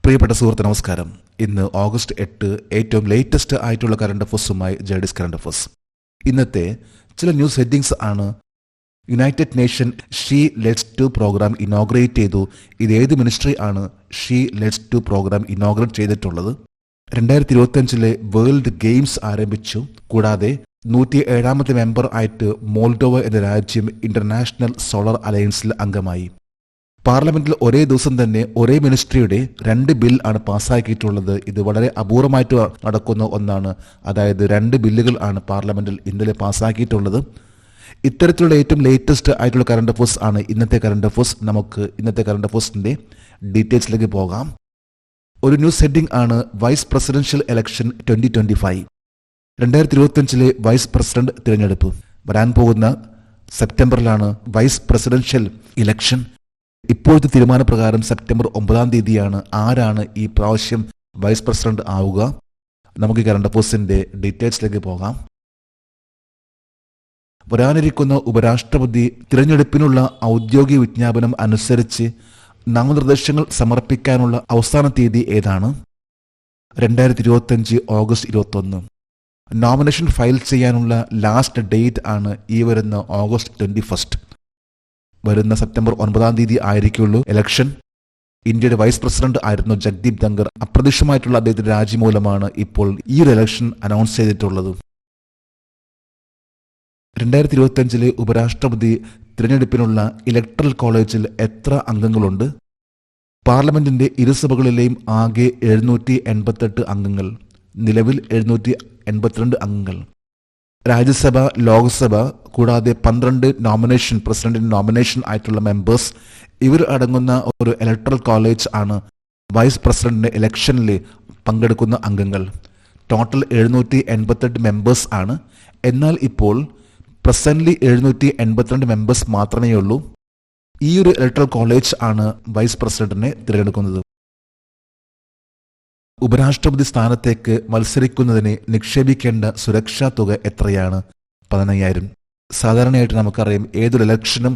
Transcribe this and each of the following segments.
പ്രിയപ്പെട്ട സുഹൃത്ത് നമസ്കാരം. ഇന്ന് ഓഗസ്റ്റ് 8 ഏറ്റവും ലേറ്റസ്റ്റ് ആയിട്ടുള്ള കറണ്ട് അഫേഴ്സുമായി ജേഡിസ് കറണ്ട് അഫേഴ്സ്. ഇന്നത്തെ ചില ന്യൂസ് ഹെഡിങ്സ് ആണ്. United Nation She Leads two programme inaugurate ചെയ്തു. ഇത് ഏത് മിനിസ്ട്രി ആണ് She Leads two programme inaugurate ചെയ്തിട്ടുള്ളത്? 2025 വേൾഡ് ഗെയിംസ് ആരംഭിച്ചു. കൂടാതെ 107ാമത്തെ മെമ്പർ ആയിട്ട് മോൾഡോവ എന്ന രാജ്യം ഇന്റർനാഷണൽ സോളർ അലയൻസിൽ അംഗമായി. പാർലമെന്റിൽ ഒരേ ദിവസം തന്നെ ഒരേ മിനിസ്ട്രിയുടെ 2 ബിൽ ആണ് പാസ്സാക്കിയിട്ടുള്ളത്. ഇത് വളരെ അപൂർവമായിട്ട് നടക്കുന്ന ഒന്നാണ്. അതായത് 2 ബില്ലുകൾ ആണ് പാർലമെന്റിൽ ഇന്നലെ പാസ്സാക്കിയിട്ടുള്ളത്. ഇത്തരത്തിലുള്ള ഏറ്റവും ലേറ്റസ്റ്റ് ആയിട്ടുള്ള കറണ്ട് അഫേഴ്സ് ആണ് ഇന്നത്തെ കറണ്ട് അഫേഴ്സ്. നമുക്ക് ഇന്നത്തെ കറണ്ട് അഫേഴ്സിന്റെ ഡീറ്റെയിൽസിലേക്ക് പോകാം. ഒരു ന്യൂസ് ഹെഡിംഗ് ആണ് vice presidential election 2025. 2025 vice president തിരഞ്ഞെടുപ്പ് വരാൻ പോകുന്ന സെപ്റ്റംബറിലാണ് വൈസ് പ്രസിഡൻഷ്യൽ ഇലക്ഷൻ. ഇപ്പോഴത്തെ തീരുമാനപ്രകാരം സെപ്റ്റംബർ 9 ആരാണ് ഈ പ്രാവശ്യം വൈസ് പ്രസിഡന്റ് ആവുക? നമുക്ക് കറണ്ട് അഫേഴ്സിന്റെ ഡീറ്റെയിൽസിലേക്ക് പോകാം. വരാനിരിക്കുന്ന ഉപരാഷ്ട്രപതി തിരഞ്ഞെടുപ്പിനുള്ള ഔദ്യോഗിക വിജ്ഞാപനം അനുസരിച്ച് നാമനിർദ്ദേശങ്ങൾ സമർപ്പിക്കാനുള്ള അവസാന തീയതി ഏതാണ്? 2025 ഓഗസ്റ്റ് 21. നോമിനേഷൻ ഫയൽ ചെയ്യാനുള്ള ലാസ്റ്റ് ഡേറ്റ് ആണ് ഈ വരുന്ന ഓഗസ്റ്റ് 21. വരുന്ന സെപ്റ്റംബർ 9 ആയിരിക്കുള്ളൂ ഇലക്ഷൻ. ഇന്ത്യയുടെ വൈസ് പ്രസിഡന്റ് ആയിരുന്നു ജഗ്ദീപ് ധങ്കർ. അപ്രതീക്ഷിതമായിട്ടുള്ള അദ്ദേഹത്തിന്റെ രാജിമൂലമാണ് ഇപ്പോൾ ഈ ഒരു ഇലക്ഷൻ അനൗൺസ് ചെയ്തിട്ടുള്ളത്. 2025 ഉപരാഷ്ട്രപതി തിരഞ്ഞെടുപ്പിനുള്ള ഇലക്ട്രൽ കോളേജിൽ എത്ര അംഗങ്ങളുണ്ട്? പാർലമെന്റിന്റെ ഇരുസഭകളിലെയും ആകെ 788 അംഗങ്ങൾ. നിലവിൽ 782 അംഗങ്ങൾ. രാജ്യസഭ, ലോക്സഭ കൂടാതെ 12 നോമിനേഷൻ, പ്രസിഡന്റിന്റെ നോമിനേഷൻ ആയിട്ടുള്ള മെമ്പേഴ്സ്, ഇവർ അടങ്ങുന്ന ഒരു ഇലക്ട്രൽ കോളേജ് ആണ് വൈസ് പ്രസിഡന്റിന്റെ ഇലക്ഷനിൽ പങ്കെടുക്കുന്ന അംഗങ്ങൾ. ടോട്ടൽ 788 മെമ്പേഴ്സ് ആണ്. എന്നാൽ ഇപ്പോൾ പ്രസന്റ്ലി 782 മെമ്പേഴ്സ് മാത്രമേ ഉള്ളൂ. ഈ ഒരു ഇലക്ട്രൽ കോളേജ് ആണ് വൈസ് പ്രസിഡന്റിനെ തിരഞ്ഞെടുക്കുന്നത്. ഉപരാഷ്ട്രപതി സ്ഥാനത്തേക്ക് മത്സരിക്കുന്നതിന് നിക്ഷേപിക്കേണ്ട സുരക്ഷാ തുക എത്രയാണ്? 15,000. സാധാരണയായിട്ട് നമുക്കറിയാം ഏതൊരു ഇലക്ഷനും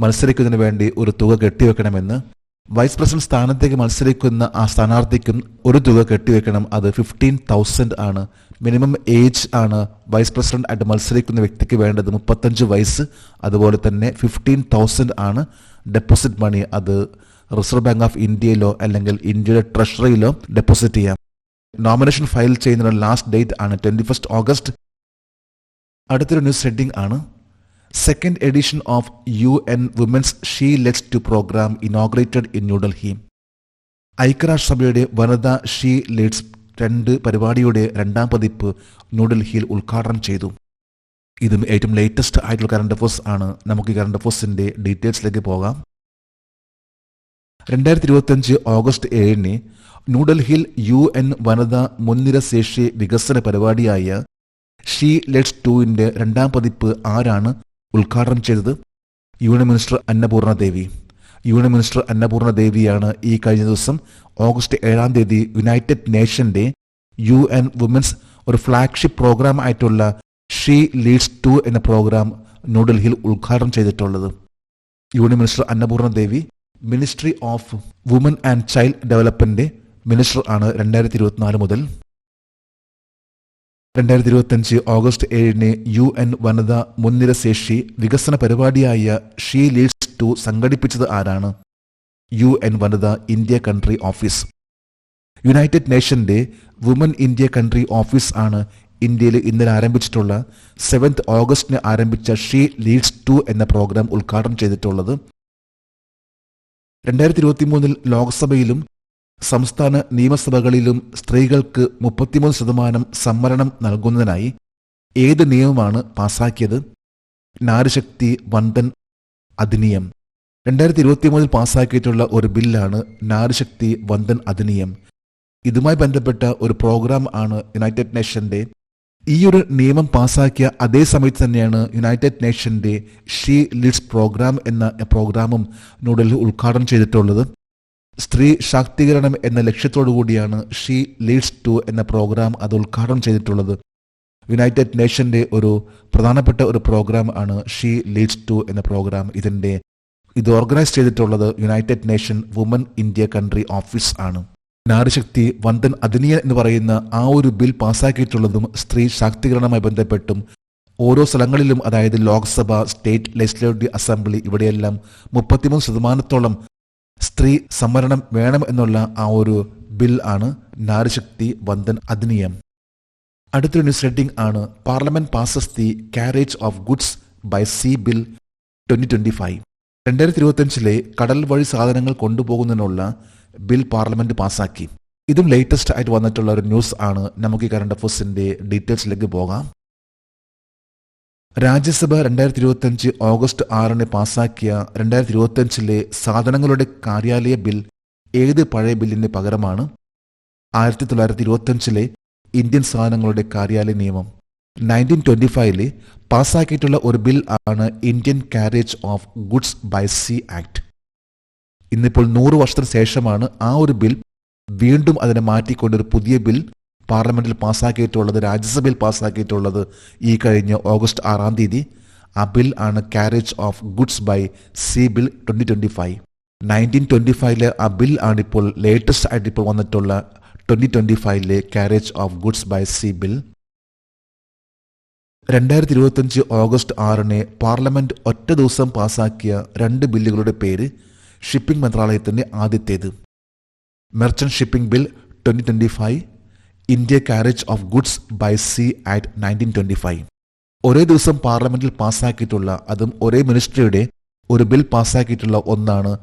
മത്സരിക്കുന്നതിന് വേണ്ടി ഒരു തുക കെട്ടിവെക്കണമെന്ന്. വൈസ് പ്രസിഡന്റ് സ്ഥാനത്തേക്ക് മത്സരിക്കുന്ന ആ സ്ഥാനാർത്ഥിക്കും ഒരു തുക കെട്ടിവെക്കണം. അത് 15,000 ആണ്. മിനിമം ഏജ് ആണ് വൈസ് പ്രസിഡന്റ് ആയിട്ട് മത്സരിക്കുന്ന വ്യക്തിക്ക് വേണ്ടത് 35 വയസ്സ്. അതുപോലെ തന്നെ 15,000 ആണ് ഡെപ്പോസിറ്റ് മണി. അത് റിസർവ് ബാങ്ക് ഓഫ് ഇന്ത്യയിലോ അല്ലെങ്കിൽ ഇന്ത്യയുടെ ട്രഷറിയിലോ ഡെപ്പോസിറ്റ് ചെയ്യാം. നോമിനേഷൻ ഫയൽ ചെയ്യുന്നതിനുള്ള ലാസ്റ്റ് ഡേറ്റ് ആണ് 21 ഓഗസ്റ്റ്. അടുത്തൊരു ന്യൂസ് ഹെഡിംഗ് ആണ് second edition of UN women's She Leads two programme inaugurated in New Delhi. ഐക്യരാഷ്ട്രസഭയുടെ വനിതാ ഷീ ലെറ്റ്സ് 2 പരിപാടിയുടെ 2ാം പതിപ്പ് ന്യൂഡൽഹിയിൽ ഉദ്ഘാടനം ചെയ്തു. ഇതും ഏറ്റവും ലേറ്റസ്റ്റ് ആയിട്ടുള്ള കറണ്ട് അഫേഴ്സ് ആണ്. നമുക്ക് ഈ കറണ്ട് അഫേഴ്സിന്റെ ഡീറ്റെയിൽസിലേക്ക് പോകാം. 2025 ഓഗസ്റ്റ് 7 ന്യൂഡൽഹിയിൽ UN വനിതാ മുൻനിര ശേഷി വികസന പരിപാടിയായ ഷീ ലെറ്റ്സ് 2ന്റെ 2ാം പതിപ്പ് ആരാണ് ഉദ്ഘാടനം ചെയ്തത്? Union minister Annapurna Devi. Union minister Annapurna ദേവിയാണ് ഈ കഴിഞ്ഞ ദിവസം ഓഗസ്റ്റ് 7 യുണൈറ്റഡ് നേഷന്റെ UN വിമൻസ് ഒരു ഫ്ലാഗ്ഷിപ്പ് പ്രോഗ്രാം ആയിട്ടുള്ള ഷീ ലീഡ്സ് 2 എന്ന പ്രോഗ്രാം ന്യൂഡൽഹിയിൽ ഉദ്ഘാടനം ചെയ്തിട്ടുള്ളത്. Union minister Annapurna Devi ministry of woman and child development minister ആണ് 2024 മുതൽ. 2025 ഓഗസ്റ്റ് 7 UN വനിതാ മുൻനിര ശേഷി വികസന പരിപാടിയായ ഷീ ലീഡ്സ് 2 സംഘടിപ്പിച്ചത് ആരാണ്? UN വനിതാ ഇന്ത്യ കൺട്രി ഓഫീസ്. യുണൈറ്റഡ് നേഷന്റെ വുമൻ ഇന്ത്യ കൺട്രി ഓഫീസ് ആണ് ഇന്ത്യയിൽ ഇന്നലെ ആരംഭിച്ചിട്ടുള്ള 7 ഓഗസ്റ്റിന് ആരംഭിച്ച ഷീ ലീഡ്സ് 2 എന്ന പ്രോഗ്രാം ഉദ്ഘാടനം ചെയ്തിട്ടുള്ളത്. 2023 ലോക്സഭയിലും സംസ്ഥാന നിയമസഭകളിലും സ്ത്രീകൾക്ക് 33% സംവരണം നൽകുന്നതിനായി ഏത് നിയമമാണ് പാസാക്കിയത്? നാരിശക്തി വന്ദൻ അധിനിയം. 2023 പാസാക്കിയിട്ടുള്ള ഒരു ബില്ലാണ് നാരിശക്തി വന്ദൻ അധിനിയം. ഇതുമായി ബന്ധപ്പെട്ട ഒരു പ്രോഗ്രാം ആണ് യുണൈറ്റഡ് നേഷന്റെ. ഈ ഒരു നിയമം പാസാക്കിയ അതേ സമയത്ത് തന്നെയാണ് യുണൈറ്റഡ് നേഷന്റെ ഷീ ലീഡ്സ് പ്രോഗ്രാം എന്ന പ്രോഗ്രാമും ന്യൂഡൽഹി ഉദ്ഘാടനം ചെയ്തിട്ടുള്ളത്. സ്ത്രീ ശാക്തീകരണം എന്ന ലക്ഷ്യത്തോടു കൂടിയാണ് ഷീ ലീഡ്സ് 2 എന്ന പ്രോഗ്രാം അത് ഉദ്ഘാടനം ചെയ്തിട്ടുള്ളത്. യുണൈറ്റഡ് നേഷന്റെ ഒരു പ്രധാനപ്പെട്ട ഒരു പ്രോഗ്രാം ആണ് ഷീ ലീഡ്സ് 2 എന്ന പ്രോഗ്രാം. ഇത് ഓർഗനൈസ് ചെയ്തിട്ടുള്ളത് United Nation woman India country office ആണ്. നാരിശക്തി വന്ദൻ അധിനിയം എന്ന് പറയുന്ന ആ ഒരു ബിൽ പാസ്സാക്കിയിട്ടുള്ളതും സ്ത്രീ ശാക്തീകരണവുമായി ബന്ധപ്പെട്ടും ഓരോ സ്ഥലങ്ങളിലും, അതായത് ലോക്സഭ, സ്റ്റേറ്റ് ലെജിസ്ലേറ്റീവ് അസംബ്ലി, ഇവിടെയെല്ലാം 33% സ്ത്രീ സംവരണം വേണം എന്നുള്ള ആ ഒരു ബിൽ ആണ് നാരിശക്തി വന്ദൻ അധിനിയം. അടുത്തൊരു ന്യൂസ് ഹെഡിംഗ് ആണ് parliament passes the carriage of goods by sea bill 2025. 2025 കടൽ വഴി സാധനങ്ങൾ കൊണ്ടുപോകുന്നതിനുള്ള ബിൽ പാർലമെന്റ് പാസാക്കി. ഇതും ലേറ്റസ്റ്റ് ആയിട്ട് വന്നിട്ടുള്ള ഒരു ന്യൂസ് ആണ്. നമുക്ക് ഈ കറണ്ട് അഫയേഴ്സിന്റെ ഡീറ്റെയിൽസിലേക്ക് പോകാം. രാജ്യസഭ 2025 ഓഗസ്റ്റ് 6 പാസാക്കിയ 2025 സാധനങ്ങളുടെ കാര്യാലയ ബിൽ ഏത് പഴയ ബില്ലിന് പകരമാണ്? 1925 ഇന്ത്യൻ സാധനങ്ങളുടെ കാര്യാലയ നിയമം. 1925 പാസാക്കിയിട്ടുള്ള ഒരു ബിൽ ആണ് Indian carriage of goods by sea act. ഇന്നിപ്പോൾ 100 വർഷത്തിന് ശേഷമാണ് ആ ഒരു ബിൽ വീണ്ടും അതിനെ മാറ്റിക്കൊണ്ടൊരു പുതിയ ബിൽ പാർലമെന്റിൽ പാസ്സാക്കിയിട്ടുള്ളത്, രാജ്യസഭയിൽ പാസ്സാക്കിയിട്ടുള്ളത് ഈ കഴിഞ്ഞ ഓഗസ്റ്റ് 6 ആ ബിൽ ആണ് carriage of goods by sea bill 2025. 1925 ആ ബിൽ ആണിപ്പോൾ ലേറ്റസ്റ്റ് ആയിട്ട് ഇപ്പോൾ വന്നിട്ടുള്ള 2025 carriage of goods by sea bill. 2025 August 6 parliament ഒറ്റ ദിവസം പാസാക്കിയ 2 ബില്ലുകളുടെ പേര് ഷിപ്പിംഗ് മന്ത്രാലയത്തിന്റെ ആദ്യത്തേത്. Merchant shipping bill 2025, India carriage of goods by sea act 1925. ഒരേ ദിവസം പാർലമെന്റിൽ പാസ്സാക്കിയിട്ടുള്ള, അതും ഒരേ മിനിസ്ട്രിയുടെ ഒരു ബിൽ പാസ്സാക്കിയിട്ടുള്ള ഒന്നാണ്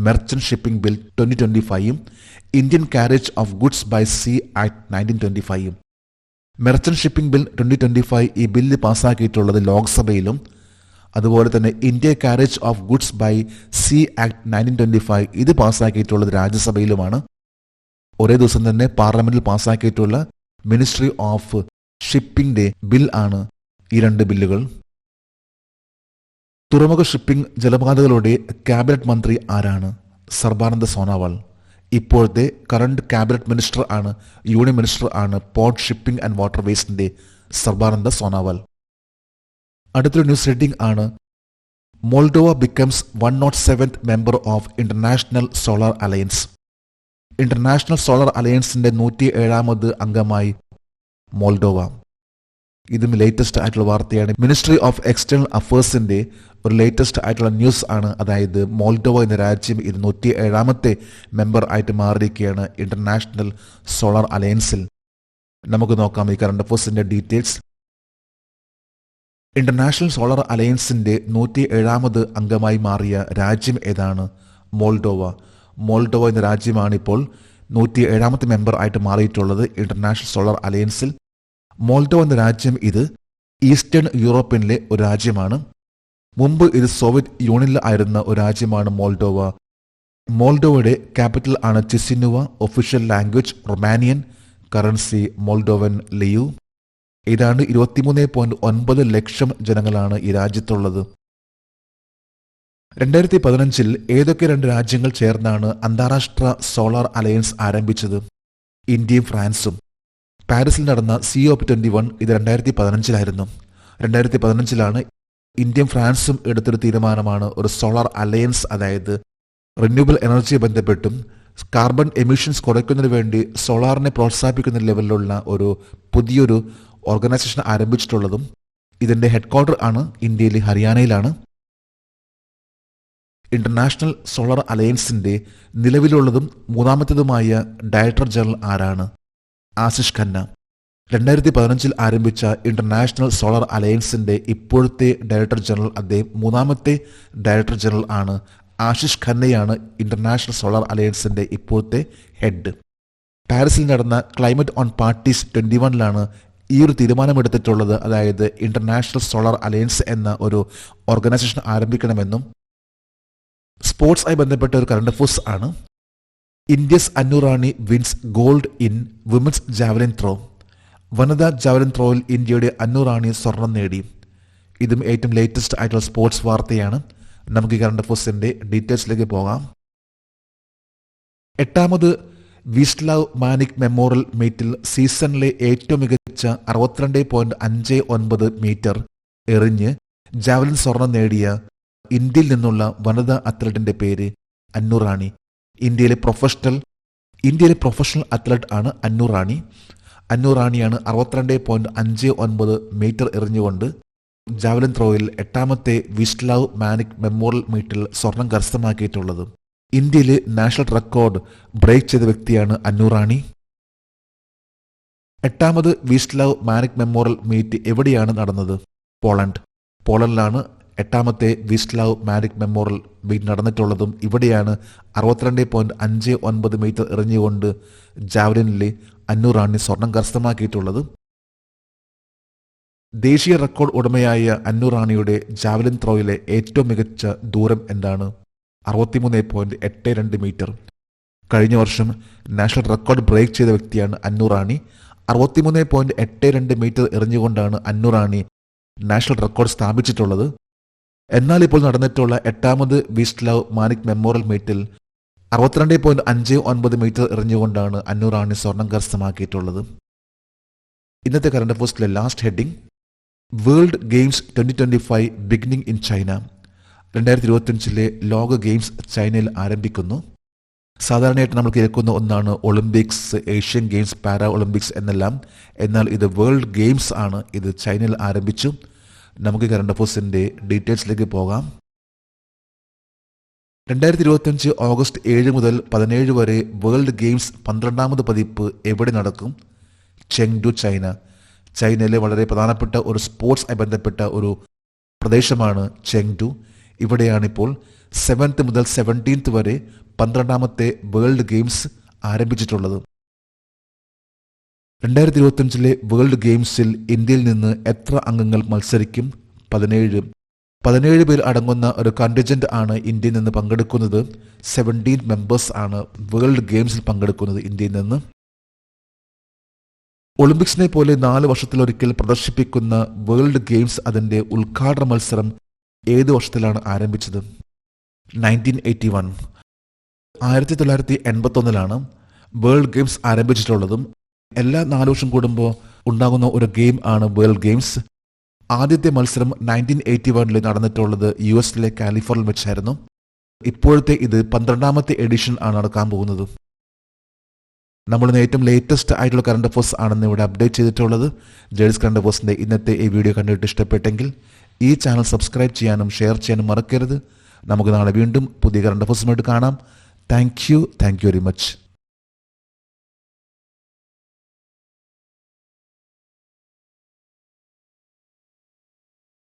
merchant shipping bill 2025, Indian carriage of goods by sea act 1925. Merchant shipping bill 2025 ഈ ബില്ല് പാസ്സാക്കിയിട്ടുള്ളത് ലോക്സഭയിലും, അതുപോലെ തന്നെ India carriage of goods by sea act 1925 ഇത് പാസ്സാക്കിയിട്ടുള്ളത് രാജ്യസഭയിലുമാണ്. ഒരേ ദിവസം തന്നെ പാർലമെന്റിൽ പാസ്സാക്കിയിട്ടുള്ള മിനിസ്ട്രി ഓഫ് ഷിപ്പിംഗിന്റെ ബിൽ ആണ് ഈ 2 ബില്ലുകൾ. തുറമുഖ ഷിപ്പിംഗ് ജലപാതകളുടെ ക്യാബിനറ്റ് മന്ത്രി ആരാണ്? സർബാനന്ദ സോനോവാൾ. ഇപ്പോഴത്തെ കറണ്ട് ക്യാബിനറ്റ് മിനിസ്റ്റർ ആണ്, യൂണിയൻ മിനിസ്റ്റർ ആണ് പോർട്ട്, ഷിപ്പിംഗ് ആൻഡ് വാട്ടർവേസിന്റെ സർബാനന്ദ സോനോവാൾ. അടുത്തൊരു ന്യൂസ് ഹെഡിംഗ് ആണ് Moldova becomes 107th member of international solar alliance. International solar അലയൻസിന്റെ 107ാമത് അംഗമായി മോൾഡോവ. ഇതും ലേറ്റസ്റ്റ് ആയിട്ടുള്ള വാർത്തയാണ്. മിനിസ്ട്രി ഓഫ് എക്സ്റ്റേണൽ അഫയേഴ്സിന്റെ ഒരു ലേറ്റസ്റ്റ് ആയിട്ടുള്ള ന്യൂസ് ആണ്. അതായത് മോൾഡോവ എന്ന രാജ്യം 107ാമത്തെ മെമ്പർ ആയിട്ട് മാറിയിരിക്കുകയാണ് ഇന്റർനാഷണൽ സോളാർ അലയൻസിൽ. നമുക്ക് നോക്കാം ഈ കറണ്ട് അഫയേഴ്സിന്റെ ഡീറ്റെയിൽസ്. ഇന്റർനാഷണൽ സോളാർ അലയൻസിന്റെ 107ാമത് അംഗമായി മാറിയ രാജ്യം ഏതാണ്? മോൾഡോവ. മോൾഡോവ എന്ന രാജ്യമാണ് ഇപ്പോൾ 107ാമത്തെ മെമ്പർ ആയിട്ട് മാറിയിട്ടുള്ളത് ഇന്റർനാഷണൽ സോളാർ അലയൻസിൽ. മോൾഡോവ എന്ന രാജ്യം ഇത് ഈസ്റ്റേൺ യൂറോപ്പിലെ ഒരു രാജ്യമാണ്. മുമ്പ് ഇത് സോവിയറ്റ് യൂണിയനിൽ ആയിരുന്ന ഒരു രാജ്യമാണ് മോൾഡോവ. മോൾഡോവയുടെ ക്യാപിറ്റൽ ആണ് Chisinau. Official language Romanian. Currency Moldovan leu. ഏതാണ്ട് 23.9 ലക്ഷം ജനങ്ങളാണ് ഈ രാജ്യത്തുള്ളത്. 2015 ഏതൊക്കെ 2 രാജ്യങ്ങൾ ചേർന്നാണ് അന്താരാഷ്ട്ര സോളാർ അലയൻസ് ആരംഭിച്ചത്? ഇന്ത്യയും ഫ്രാൻസും. പാരീസിൽ നടന്ന COP21 ഇത് 2015 2015 ഇന്ത്യയും ഫ്രാൻസും എടുത്തൊരു തീരുമാനമാണ് ഒരു സോളാർ അലയൻസ്, അതായത് റിന്യൂവബിൾ എനർജിയെ ബന്ധപ്പെട്ടും കാർബൺ എമിഷൻസ് കുറയ്ക്കുന്നതിന് വേണ്ടി സോളാറിനെ പ്രോത്സാഹിപ്പിക്കുന്ന ലെവലിലുള്ള ഒരു പുതിയൊരു ഓർഗനൈസേഷൻ ആരംഭിച്ചിട്ടുള്ളതും. ഇതിന്റെ ഹെഡ്ക്വാർട്ടർ ആണ് ഇന്ത്യയിലെ ഹരിയാനയിലാണ്. ഇന്റർനാഷണൽ സോളാർ അലയൻസിന്റെ നിലവിലുള്ളതും 3ാമത്തേതുമായ ഡയറക്ടർ ജനറൽ ആരാണ്? ആശിഷ് ഖന്ന. 2015 ആരംഭിച്ച ഇന്റർനാഷണൽ സോളാർ അലയൻസിന്റെ ഇപ്പോഴത്തെ ഡയറക്ടർ ജനറൽ, അദ്ദേഹം 3ാമത്തെ ഡയറക്ടർ ജനറൽ ആണ്. ആശിഷ് ഖന്നയാണ് ഇന്റർനാഷണൽ സോളാർ അലയൻസിന്റെ ഇപ്പോഴത്തെ ഹെഡ്. പാരീസിൽ നടന്ന ക്ലൈമറ്റ് ഓൺ പാർട്ടീസ് 21 ഈ ഒരു തീരുമാനമെടുത്തിട്ടുള്ളത്. അതായത് ഇന്റർനാഷണൽ സോളാർ അലയൻസ് എന്ന ഒരു ഓർഗനൈസേഷൻ ആരംഭിക്കണമെന്നും. സ്പോർട്സ് ആയി ബന്ധപ്പെട്ട ഒരു കറണ്ട് അഫയേഴ്സ് ആണ്. India's Annu Rani wins gold in women's javelin throw. വനിതാ ജാവലിൻ ത്രോയിൽ ഇന്ത്യയുടെ അന്നു റാണി സ്വർണം നേടി. ഇതും ഏറ്റവും ലേറ്റസ്റ്റ് ആയിട്ടുള്ള സ്പോർട്സ് വാർത്തയാണ്. നമുക്ക് ഈ കറണ്ട് അഫയേഴ്സിന്റെ ഡീറ്റെയിൽസിലേക്ക് പോകാം. 8ാമത് വിസ്ലാവ് മാനിക് മെമ്മോറിയൽ മീറ്റിൽ സീസണിലെ ഏറ്റവും മികച്ച 62.59 മീറ്റർ എറിഞ്ഞ് ജാവലിൻ സ്വർണം നേടിയ ഇന്ത്യയിൽ നിന്നുള്ള വനിതാ അത്ലറ്റിന്റെ പേര് അന്നു റാണി. ഇന്ത്യയിലെ പ്രൊഫഷണൽ ഇന്ത്യയിലെ പ്രൊഫഷണൽ അത്ലറ്റ് ആണ് അന്നു റാണി. അന്നു റാണിയാണ് 62.59 മീറ്റർ എറിഞ്ഞുകൊണ്ട് ജാവലിൻ ത്രോയിൽ 8ാമത്തെ വിസ്ലാവ് മാനിക് മെമ്മോറിയൽ മീറ്റിൽ സ്വർണം കരസ്ഥമാക്കിയിട്ടുള്ളത്. ഇന്ത്യയിലെ നാഷണൽ റെക്കോർഡ് ബ്രേക്ക് ചെയ്ത വ്യക്തിയാണ് അന്നു റാണി. 8ാമത് വിസ്ലാവ് മാനിക് മെമ്മോറിയൽ മീറ്റ് എവിടെയാണ് നടന്നത്? പോളണ്ടിലാണ് 8ാമത്തെ വിസ്ലാവ് മാനിക് മെമ്മോറിയൽ മീറ്റ് നടന്നിട്ടുള്ളതും ഇവിടെയാണ് 62.59 മീറ്റർ എറിഞ്ഞുകൊണ്ട് ജാവലിനിലെ അന്നു റാണി സ്വർണം കരസ്ഥമാക്കിയിട്ടുള്ളത്. ദേശീയ റെക്കോർഡ് ഉടമയായ അന്നു റാണിയുടെ ജാവലിൻ ത്രോയിലെ ഏറ്റവും മികച്ച ദൂരം എന്താണ്? 63.82 മീറ്റർ. കഴിഞ്ഞ വർഷം നാഷണൽ റെക്കോർഡ് ബ്രേക്ക് ചെയ്ത വ്യക്തിയാണ് അന്നു റാണി. 63.82 മീറ്റർ എറിഞ്ഞുകൊണ്ടാണ് അന്നു റാണി നാഷണൽ റെക്കോർഡ് സ്ഥാപിച്ചിട്ടുള്ളത്. എന്നാൽ ഇപ്പോൾ നടന്നിട്ടുള്ള 8ാമത് വിസ്ലാവ് മാനിക് മെമ്മോറിയൽ മീറ്റിൽ 62.59 മീറ്റർ എറിഞ്ഞുകൊണ്ടാണ് അന്നു റാണി സ്വർണം കരസ്ഥമാക്കിയിട്ടുള്ളത്. ഇന്നത്തെ കറണ്ട് അഫയേഴ്സിലെ last heading: world games 2025 beginning in China. 2025 ലോക ഗെയിംസ് ചൈനയിൽ ആരംഭിക്കുന്നു. സാധാരണയായിട്ട് നമ്മൾ കേൾക്കുന്ന ഒന്നാണ് Olympics, Asian games, para Olympics എന്നെല്ലാം. എന്നാൽ ഇത് വേൾഡ് ഗെയിംസ് ആണ്. ഇത് ചൈനയിൽ ആരംഭിച്ചു. നമുക്ക് കറണ്ട് അഫയേഴ്സിന്റെ ഡീറ്റെയിൽസിലേക്ക് പോകാം. 2025 ഓഗസ്റ്റ് 7 മുതൽ 17 വരെ വേൾഡ് ഗെയിംസ് 12ാമത് പതിപ്പ് എവിടെ നടക്കും? Chengdu, China. ചൈനയിലെ വളരെ പ്രധാനപ്പെട്ട ഒരു സ്പോർട്സുമായി ബന്ധപ്പെട്ട ഒരു പ്രദേശമാണ് ചെങ്ഡു. ഇവിടെയാണിപ്പോൾ 7th മുതൽ 17th വരെ 12ാമത്തെ വേൾഡ് ഗെയിംസ് ആരംഭിച്ചിട്ടുള്ളത്. 2025 വേൾഡ് ഗെയിംസിൽ ഇന്ത്യയിൽ നിന്ന് എത്ര അംഗങ്ങൾ മത്സരിക്കും? 17 പേർ അടങ്ങുന്ന ഒരു കണ്ടിജന്റ് ആണ് ഇന്ത്യയിൽ നിന്ന് പങ്കെടുക്കുന്നത്. 17 മെമ്പേഴ്സ് ആണ് വേൾഡ് ഗെയിംസിൽ പങ്കെടുക്കുന്നത് ഇന്ത്യയിൽ നിന്ന്. ഒളിമ്പിക്സിനെ പോലെ 4 വർഷത്തിലൊരിക്കൽ പ്രദർശിപ്പിക്കുന്ന വേൾഡ് ഗെയിംസ് അതിന്റെ ഉദ്ഘാടന മത്സരം ഏത് വർഷത്തിലാണ് ആരംഭിച്ചത്? 1981. 1981 വേൾഡ് ഗെയിംസ് ആരംഭിച്ചിട്ടുള്ളതും എല്ലാ 4 വർഷം കൂടുമ്പോൾ ഉണ്ടാകുന്ന ഒരു ഗെയിം ആണ് വേൾഡ് ഗെയിംസ്. ആദ്യത്തെ മത്സരം 1981 നടന്നിട്ടുള്ളത് US കാലിഫോർണിയയിൽ വെച്ചായിരുന്നു. ഇപ്പോഴത്തെ ഇത് 12ാമത്തെ എഡിഷൻ ആണ് നടക്കാൻ പോകുന്നത്. നമ്മളിന്ന് ഏറ്റവും ലേറ്റസ്റ്റ് ആയിട്ടുള്ള കറണ്ട് അഫയേഴ്സ് ആണെന്ന് ഇവിടെ അപ്ഡേറ്റ് ചെയ്തിട്ടുള്ളത്. ജേഴ്സ് കറണ്ട് അഫയേഴ്സിന്റെ ഇന്നത്തെ ഈ വീഡിയോ കണ്ടിട്ട് ഇഷ്ടപ്പെട്ടെങ്കിൽ ഈ ചാനൽ സബ്സ്ക്രൈബ് ചെയ്യാനും ഷെയർ ചെയ്യാനും മറക്കരുത്. നമുക്ക് നാളെ വീണ്ടും പുതിയ കറണ്ട് അഫയേഴ്സുമായിട്ട് കാണാം. Thank you very much.